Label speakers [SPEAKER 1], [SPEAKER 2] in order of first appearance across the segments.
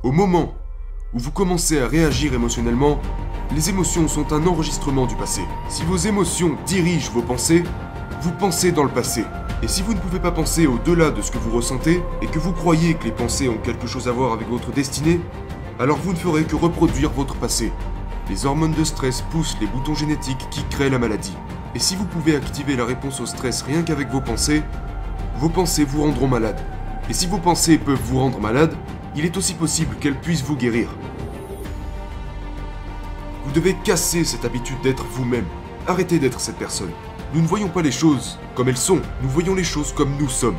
[SPEAKER 1] Au moment où vous commencez à réagir émotionnellement, les émotions sont un enregistrement du passé. Si vos émotions dirigent vos pensées, vous pensez dans le passé. Et si vous ne pouvez pas penser au-delà de ce que vous ressentez, et que vous croyez que les pensées ont quelque chose à voir avec votre destinée, alors vous ne ferez que reproduire votre passé. Les hormones de stress poussent les boutons génétiques qui créent la maladie. Et si vous pouvez activer la réponse au stress rien qu'avec vos pensées vous rendront malade. Et si vos pensées peuvent vous rendre malade, il est aussi possible qu'elles puissent vous guérir. Vous devez casser cette habitude d'être vous-même. Arrêtez d'être cette personne. Nous ne voyons pas les choses comme elles sont, nous voyons les choses comme nous sommes.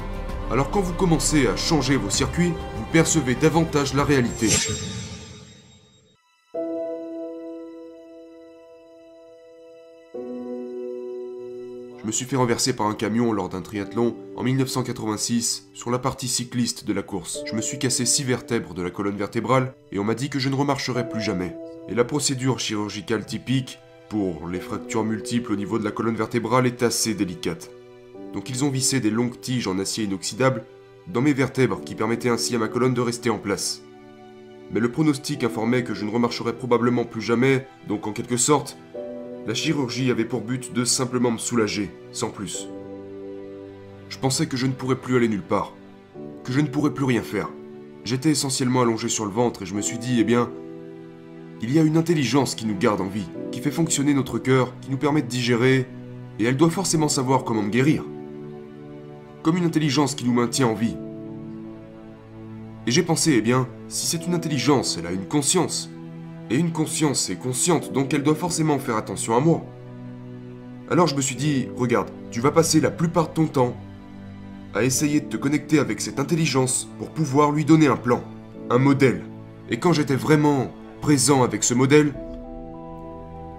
[SPEAKER 1] Alors quand vous commencez à changer vos circuits, vous percevez davantage la réalité. Je me suis fait renverser par un camion lors d'un triathlon en 1986 sur la partie cycliste de la course. Je me suis cassé 6 vertèbres de la colonne vertébrale et on m'a dit que je ne remarcherais plus jamais. Et la procédure chirurgicale typique pour les fractures multiples au niveau de la colonne vertébrale est assez délicate. Donc ils ont vissé des longues tiges en acier inoxydable dans mes vertèbres qui permettaient ainsi à ma colonne de rester en place. Mais le pronostic informait que je ne remarcherais probablement plus jamais, donc en quelque sorte, la chirurgie avait pour but de simplement me soulager, sans plus. Je pensais que je ne pourrais plus aller nulle part, que je ne pourrais plus rien faire. J'étais essentiellement allongé sur le ventre et je me suis dit, eh bien, il y a une intelligence qui nous garde en vie, qui fait fonctionner notre cœur, qui nous permet de digérer, et elle doit forcément savoir comment me guérir. Comme une intelligence qui nous maintient en vie. Et j'ai pensé, eh bien, si c'est une intelligence, elle a une conscience. Et une conscience est consciente, donc elle doit forcément faire attention à moi. Alors je me suis dit, regarde, tu vas passer la plupart de ton temps à essayer de te connecter avec cette intelligence pour pouvoir lui donner un plan, un modèle. Et quand j'étais vraiment présent avec ce modèle,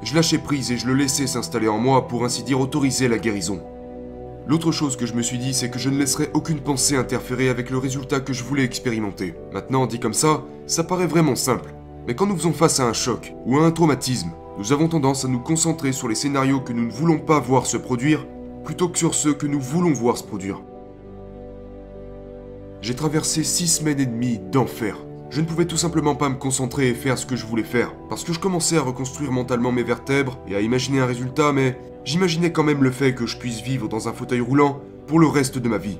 [SPEAKER 1] je lâchais prise et je le laissais s'installer en moi pour ainsi dire autoriser la guérison. L'autre chose que je me suis dit, c'est que je ne laisserais aucune pensée interférer avec le résultat que je voulais expérimenter. Maintenant, dit comme ça paraît vraiment simple. Mais quand nous faisons face à un choc ou à un traumatisme, nous avons tendance à nous concentrer sur les scénarios que nous ne voulons pas voir se produire, plutôt que sur ceux que nous voulons voir se produire. J'ai traversé 6 semaines et demie d'enfer. Je ne pouvais tout simplement pas me concentrer et faire ce que je voulais faire, parce que je commençais à reconstruire mentalement mes vertèbres et à imaginer un résultat, mais j'imaginais quand même le fait que je puisse vivre dans un fauteuil roulant pour le reste de ma vie.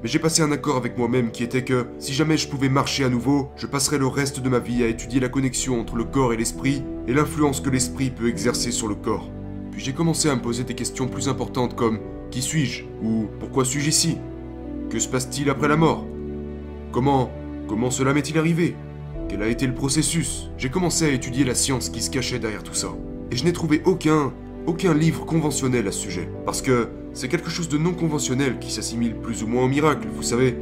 [SPEAKER 1] Mais j'ai passé un accord avec moi-même qui était que, si jamais je pouvais marcher à nouveau, je passerais le reste de ma vie à étudier la connexion entre le corps et l'esprit, et l'influence que l'esprit peut exercer sur le corps. Puis j'ai commencé à me poser des questions plus importantes comme « Qui suis-je » ou « Pourquoi suis-je ici ?» Que se passe-t-il après la mort ? Comment cela m'est-il arrivé ? Quel a été le processus ? J'ai commencé à étudier la science qui se cachait derrière tout ça. Et je n'ai trouvé aucun livre conventionnel à ce sujet. Parce que c'est quelque chose de non conventionnel qui s'assimile plus ou moins au miracle, vous savez.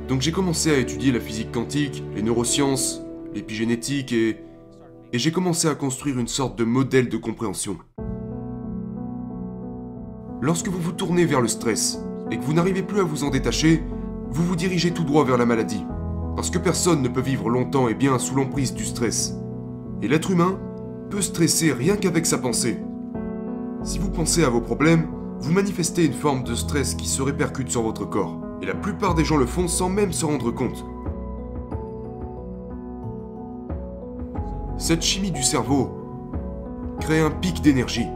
[SPEAKER 1] Donc j'ai commencé à étudier la physique quantique, les neurosciences, l'épigénétique et j'ai commencé à construire une sorte de modèle de compréhension. Lorsque vous vous tournez vers le stress et que vous n'arrivez plus à vous en détacher, vous vous dirigez tout droit vers la maladie. Parce que personne ne peut vivre longtemps et bien sous l'emprise du stress. Et l'être humain peut stresser rien qu'avec sa pensée. Si vous pensez à vos problèmes, vous manifestez une forme de stress qui se répercute sur votre corps. Et la plupart des gens le font sans même se rendre compte. Cette chimie du cerveau crée un pic d'énergie.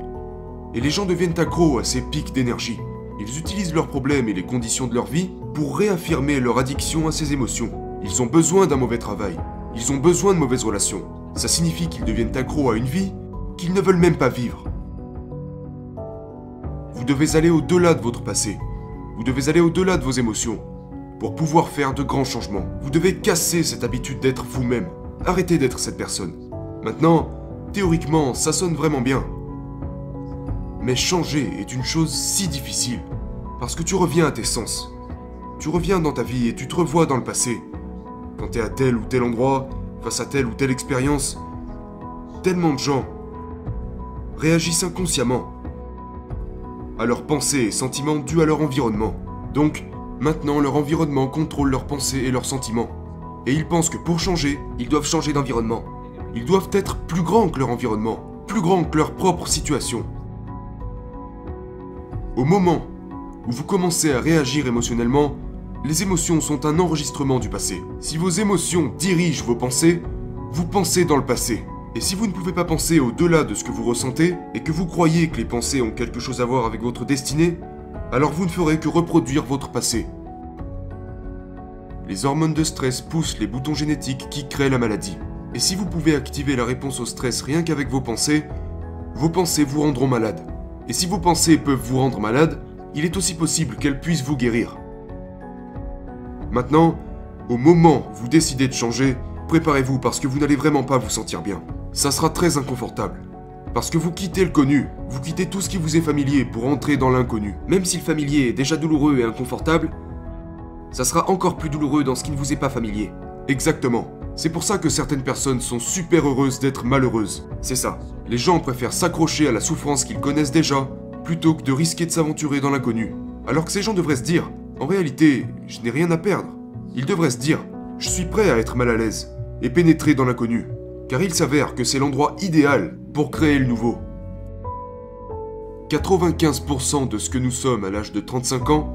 [SPEAKER 1] Et les gens deviennent accros à ces pics d'énergie. Ils utilisent leurs problèmes et les conditions de leur vie pour réaffirmer leur addiction à ces émotions. Ils ont besoin d'un mauvais travail. Ils ont besoin de mauvaises relations. Ça signifie qu'ils deviennent accros à une vie qu'ils ne veulent même pas vivre. Vous devez aller au-delà de votre passé. Vous devez aller au-delà de vos émotions pour pouvoir faire de grands changements. Vous devez casser cette habitude d'être vous-même. Arrêtez d'être cette personne. Maintenant, théoriquement, ça sonne vraiment bien. Mais changer est une chose si difficile. Parce que tu reviens à tes sens. Tu reviens dans ta vie et tu te revois dans le passé. Quand tu es à tel ou tel endroit, face à telle ou telle expérience, tellement de gens réagissent inconsciemment à leurs pensées et sentiments dus à leur environnement. Donc, maintenant, leur environnement contrôle leurs pensées et leurs sentiments. Et ils pensent que pour changer, ils doivent changer d'environnement. Ils doivent être plus grands que leur environnement, plus grands que leur propre situation. Au moment où vous commencez à réagir émotionnellement, Les émotions sont un enregistrement du passé. Si vos émotions dirigent vos pensées, vous pensez dans le passé. Et si vous ne pouvez pas penser au-delà de ce que vous ressentez, et que vous croyez que les pensées ont quelque chose à voir avec votre destinée, alors vous ne ferez que reproduire votre passé. Les hormones de stress poussent les boutons génétiques qui créent la maladie. Et si vous pouvez activer la réponse au stress rien qu'avec vos pensées vous rendront malade. Et si vos pensées peuvent vous rendre malade, il est aussi possible qu'elles puissent vous guérir. Maintenant, au moment où vous décidez de changer, préparez-vous parce que vous n'allez vraiment pas vous sentir bien. Ça sera très inconfortable. Parce que vous quittez le connu, vous quittez tout ce qui vous est familier pour entrer dans l'inconnu. Même si le familier est déjà douloureux et inconfortable, ça sera encore plus douloureux dans ce qui ne vous est pas familier. Exactement. C'est pour ça que certaines personnes sont super heureuses d'être malheureuses. C'est ça. Les gens préfèrent s'accrocher à la souffrance qu'ils connaissent déjà, plutôt que de risquer de s'aventurer dans l'inconnu. Alors que ces gens devraient se dire, en réalité, je n'ai rien à perdre. Ils devraient se dire, je suis prêt à être mal à l'aise, et pénétrer dans l'inconnu. Car il s'avère que c'est l'endroit idéal pour créer le nouveau. 95% de ce que nous sommes à l'âge de 35 ans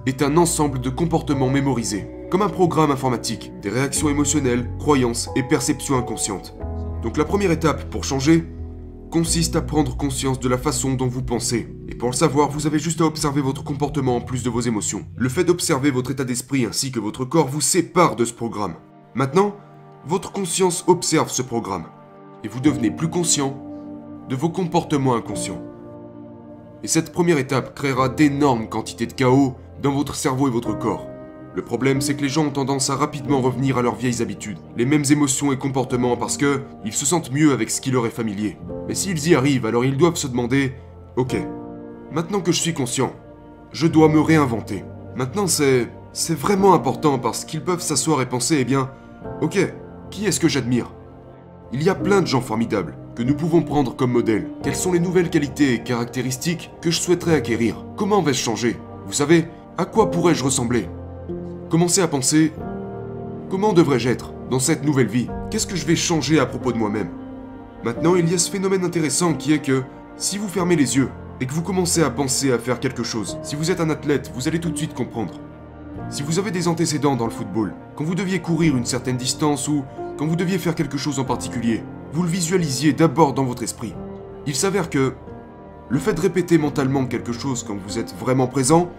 [SPEAKER 1] est un ensemble de comportements mémorisés, comme un programme informatique, des réactions émotionnelles, croyances et perceptions inconscientes. Donc la première étape pour changer consiste à prendre conscience de la façon dont vous pensez. Et pour le savoir, vous avez juste à observer votre comportement en plus de vos émotions. Le fait d'observer votre état d'esprit ainsi que votre corps vous sépare de ce programme. Maintenant, votre conscience observe ce programme. Et vous devenez plus conscient de vos comportements inconscients. Et cette première étape créera d'énormes quantités de chaos dans votre cerveau et votre corps. Le problème, c'est que les gens ont tendance à rapidement revenir à leurs vieilles habitudes, les mêmes émotions et comportements parce que ils se sentent mieux avec ce qui leur est familier. Mais s'ils y arrivent, alors ils doivent se demander « Ok, maintenant que je suis conscient, je dois me réinventer. » Maintenant, c'est vraiment important parce qu'ils peuvent s'asseoir et penser « Eh bien, ok, qui est-ce que j'admire ?» Il y a plein de gens formidables que nous pouvons prendre comme modèle. Quelles sont les nouvelles qualités et caractéristiques que je souhaiterais acquérir? Comment vais-je changer? Vous savez, à quoi pourrais-je ressembler? Commencez à penser, comment devrais-je être dans cette nouvelle vie? Qu'est-ce que je vais changer à propos de moi-même? Maintenant, il y a ce phénomène intéressant qui est que, si vous fermez les yeux et que vous commencez à penser à faire quelque chose, si vous êtes un athlète, vous allez tout de suite comprendre. Si vous avez des antécédents dans le football, quand vous deviez courir une certaine distance ou quand vous deviez faire quelque chose en particulier, vous le visualisiez d'abord dans votre esprit. Il s'avère que le fait de répéter mentalement quelque chose quand vous êtes vraiment présent,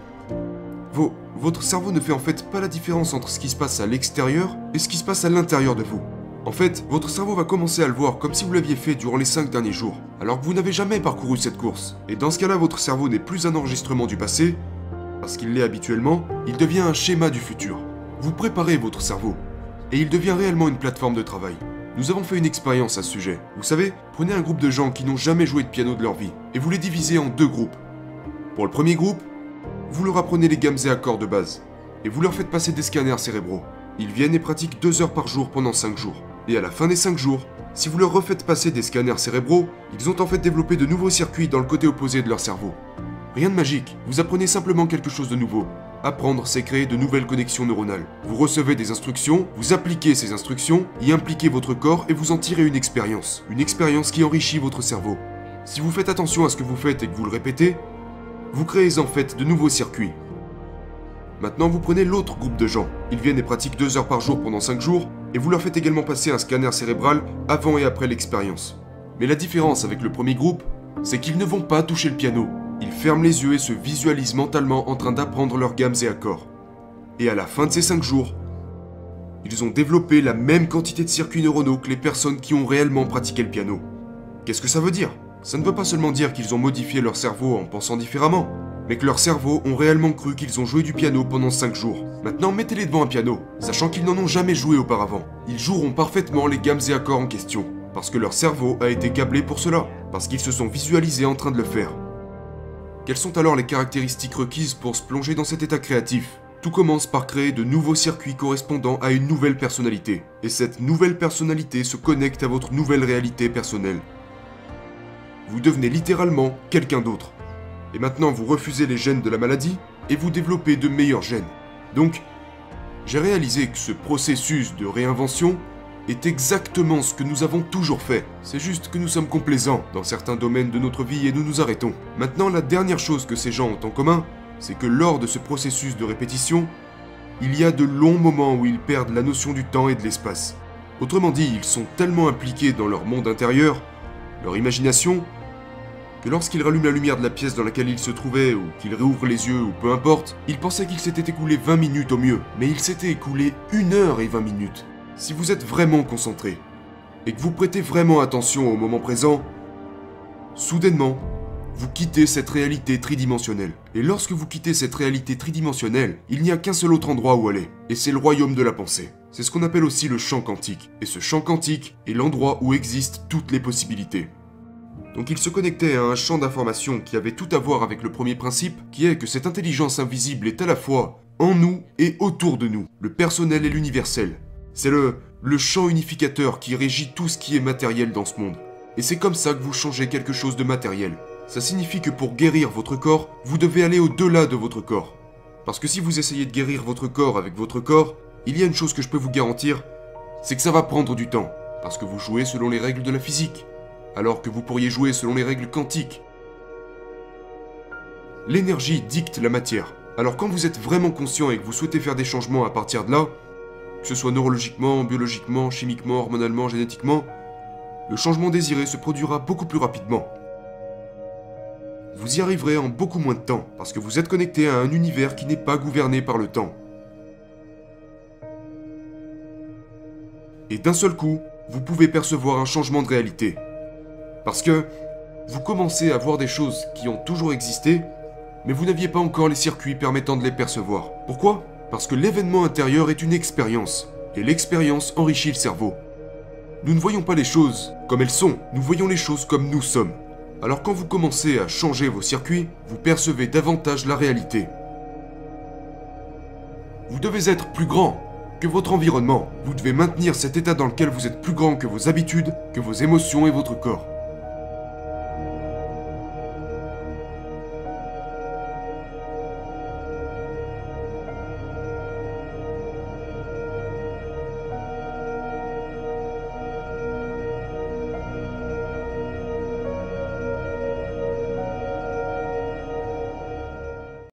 [SPEAKER 1] votre cerveau ne fait en fait pas la différence entre ce qui se passe à l'extérieur et ce qui se passe à l'intérieur de vous. En fait, votre cerveau va commencer à le voir comme si vous l'aviez fait durant les 5 derniers jours, alors que vous n'avez jamais parcouru cette course. Et dans ce cas-là, votre cerveau n'est plus un enregistrement du passé, parce qu'il l'est habituellement, il devient un schéma du futur. Vous préparez votre cerveau, et il devient réellement une plateforme de travail. Nous avons fait une expérience à ce sujet. Vous savez, prenez un groupe de gens qui n'ont jamais joué de piano de leur vie, et vous les divisez en 2 groupes. Pour le premier groupe, vous leur apprenez les gammes et accords de base, et vous leur faites passer des scanners cérébraux. Ils viennent et pratiquent 2 heures par jour pendant 5 jours. Et à la fin des 5 jours, si vous leur refaites passer des scanners cérébraux, ils ont en fait développé de nouveaux circuits dans le côté opposé de leur cerveau. Rien de magique, vous apprenez simplement quelque chose de nouveau. Apprendre, c'est créer de nouvelles connexions neuronales. Vous recevez des instructions, vous appliquez ces instructions, y impliquez votre corps et vous en tirez une expérience. Une expérience qui enrichit votre cerveau. Si vous faites attention à ce que vous faites et que vous le répétez, vous créez en fait de nouveaux circuits. Maintenant, vous prenez l'autre groupe de gens. Ils viennent et pratiquent 2 heures par jour pendant 5 jours, et vous leur faites également passer un scanner cérébral avant et après l'expérience. Mais la différence avec le premier groupe, c'est qu'ils ne vont pas toucher le piano. Ils ferment les yeux et se visualisent mentalement en train d'apprendre leurs gammes et accords. Et à la fin de ces 5 jours, ils ont développé la même quantité de circuits neuronaux que les personnes qui ont réellement pratiqué le piano. Qu'est-ce que ça veut dire? Ça ne veut pas seulement dire qu'ils ont modifié leur cerveau en pensant différemment, mais que leurs cerveaux ont réellement cru qu'ils ont joué du piano pendant 5 jours. Maintenant, mettez-les devant un piano, sachant qu'ils n'en ont jamais joué auparavant. Ils joueront parfaitement les gammes et accords en question, parce que leur cerveau a été câblé pour cela, parce qu'ils se sont visualisés en train de le faire. Quelles sont alors les caractéristiques requises pour se plonger dans cet état créatif? Tout commence par créer de nouveaux circuits correspondant à une nouvelle personnalité, et cette nouvelle personnalité se connecte à votre nouvelle réalité personnelle. Vous devenez littéralement quelqu'un d'autre. Et maintenant, vous refusez les gènes de la maladie et vous développez de meilleurs gènes. Donc, j'ai réalisé que ce processus de réinvention est exactement ce que nous avons toujours fait. C'est juste que nous sommes complaisants dans certains domaines de notre vie et nous nous arrêtons. Maintenant, la dernière chose que ces gens ont en commun, c'est que lors de ce processus de répétition, il y a de longs moments où ils perdent la notion du temps et de l'espace. Autrement dit, ils sont tellement impliqués dans leur monde intérieur, leur imagination, que lorsqu'ils rallument la lumière de la pièce dans laquelle ils se trouvaient, ou qu'ils réouvrent les yeux, ou peu importe, ils pensaient qu'il s'était écoulé 20 minutes au mieux, mais il s'était écoulé 1 heure et 20 minutes. Si vous êtes vraiment concentré, et que vous prêtez vraiment attention au moment présent, soudainement, vous quittez cette réalité tridimensionnelle. Et lorsque vous quittez cette réalité tridimensionnelle, il n'y a qu'un seul autre endroit où aller, et c'est le royaume de la pensée. C'est ce qu'on appelle aussi le champ quantique, et ce champ quantique est l'endroit où existent toutes les possibilités. Donc il se connectait à un champ d'information qui avait tout à voir avec le premier principe, qui est que cette intelligence invisible est à la fois en nous et autour de nous, le personnel et l'universel. C'est le champ unificateur qui régit tout ce qui est matériel dans ce monde. Et c'est comme ça que vous changez quelque chose de matériel. Ça signifie que pour guérir votre corps, vous devez aller au-delà de votre corps. Parce que si vous essayez de guérir votre corps avec votre corps, il y a une chose que je peux vous garantir, c'est que ça va prendre du temps. Parce que vous jouez selon les règles de la physique, alors que vous pourriez jouer selon les règles quantiques. L'énergie dicte la matière. Alors quand vous êtes vraiment conscient et que vous souhaitez faire des changements à partir de là, que ce soit neurologiquement, biologiquement, chimiquement, hormonalement, génétiquement, le changement désiré se produira beaucoup plus rapidement. Vous y arriverez en beaucoup moins de temps, parce que vous êtes connecté à un univers qui n'est pas gouverné par le temps. Et d'un seul coup, vous pouvez percevoir un changement de réalité. Parce que vous commencez à voir des choses qui ont toujours existé, mais vous n'aviez pas encore les circuits permettant de les percevoir. Pourquoi ? Parce que l'événement intérieur est une expérience, et l'expérience enrichit le cerveau. Nous ne voyons pas les choses comme elles sont, nous voyons les choses comme nous sommes. Alors quand vous commencez à changer vos circuits, vous percevez davantage la réalité. Vous devez être plus grand que votre environnement. Vous devez maintenir cet état dans lequel vous êtes plus grand que vos habitudes, que vos émotions et votre corps.